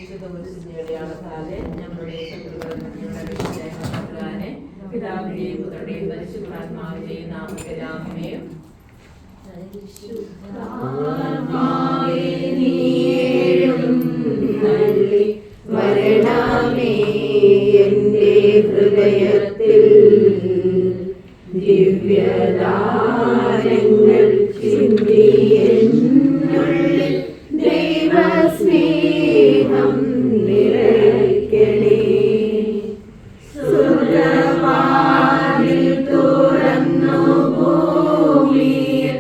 വിശുദ്ധയുടെ ഞങ്ങളുടെ ശത്രുക്കളെ പിതാവിന്റെയും പുത്രന്റെയും പരിശുദ്ധാത്മാവിന്റെയും നാമത്തിലാമേൻ. വരണമേ എന്റെ ഹൃദയത്തിൽ ദിവ്യദാനങ്ങൾ ചിന്തി എന്നുള്ളിൽ ദൈവസ്നേഹം നിറയ്ക്കണേ. സ്വർഗ്ഗവാതിൽ തുറന്നു ഭൂമിയിൽ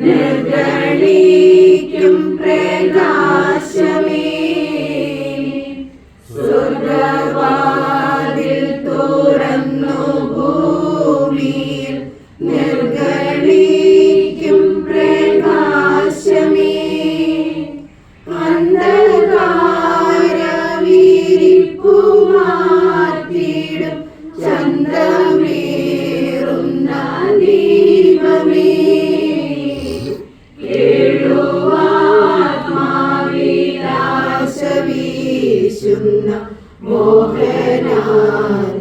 നിർഗളിക്കും പ്രകാശമേ. സ്വർഗ്ഗവാതിൽ തുറന്നു ഭൂമിയിൽ നിർഗളിക്കും പ്രകാശമേ. അന്ധകാരവിരിപ്പു മാറ്റിടും ചന്തമേറുന്ന ദീപമേ. കേഴുവാത്മാവിലാശ വീശുന്ന മോഹന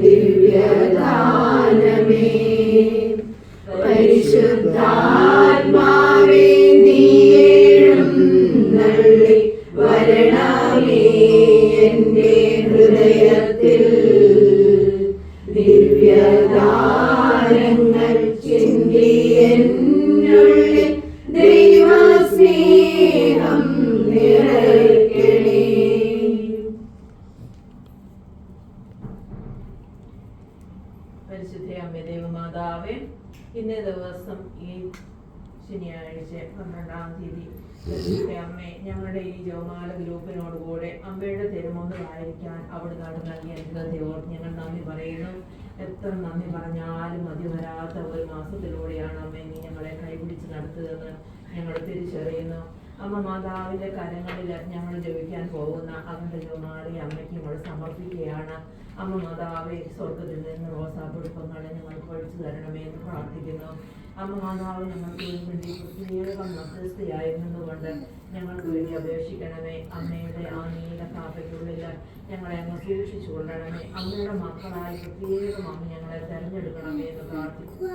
ദിവ്യദാനമേ. പരിശുദ്ധാത്മാവേ നീ എഴുന്നള്ളി വരണമേ എന്റെ ഹൃദയത്തിൽ ദിവ്യദാനങ്ങൾ ചിന്തി എന്നുള്ളിൽ ദൈവസ്നേഹം നിറയ്ക്കണേ. പരിശുദ്ധ അമ്മേ ദേവമാതാവേ, ഇന്നേ ദിവസം ഈ ശനിയാഴ്ച 12-ാം തീയതി പരിശുദ്ധ അമ്മേ, ഞങ്ങളുടെ ഈ ജപമാല ഗ്രൂപ്പിനോടുകൂടെ അമ്മയുടെ തിരുമുമ്പിലായിരിക്കാൻ അവിടുന്ന് നൽകിയ അനുഗ്രഹത്തോട് ഞങ്ങൾ നന്ദി പറയുന്നു. എത്ര നന്ദി പറഞ്ഞാലും മതി വരാത്ത ഒരു മാസത്തിലൂടെയാണ് അമ്മ നീ ഞങ്ങളെ കൈപിടിച്ച് നടത്തുകയെന്ന് ഞങ്ങൾ തിരിച്ചറിയുന്നു. അമ്മ മാതാവിന്റെ കരങ്ങളിൽ ഞങ്ങൾ ജപിക്കാൻ പോകുന്ന അവന്റെ ജപമാലയെ അമ്മയ്ക്ക് ഞങ്ങൾ സമർപ്പിക്കുകയാണ്. അമ്മ മാതാവെ, സ്വർഗത്തിൽ നിന്ന് റോസാപ്പുടുപ്പങ്ങളെ ഞങ്ങൾക്ക് ഒഴിച്ചു തരണമേ എന്ന് പ്രാർത്ഥിക്കുന്നു. അമ്മ മാതാവ് ഞങ്ങൾക്ക് വേണ്ടി പ്രത്യേകം മധ്യസ്ഥയായിരുന്നതുകൊണ്ട് ഞങ്ങൾക്ക് വേണ്ടി അപേക്ഷിക്കണമേ. അമ്മയുടെ ആ നീല കാപ്പയ്ക്കുള്ളിൽ ഞങ്ങളെ അങ്ങ് സൂക്ഷിച്ചു കൊള്ളണമേ. അമ്മയുടെ മക്കളായി പ്രത്യേകം അമ്മ ഞങ്ങളെ തെരഞ്ഞെടുക്കണമേ എന്ന് പ്രാർത്ഥിക്കുന്നു.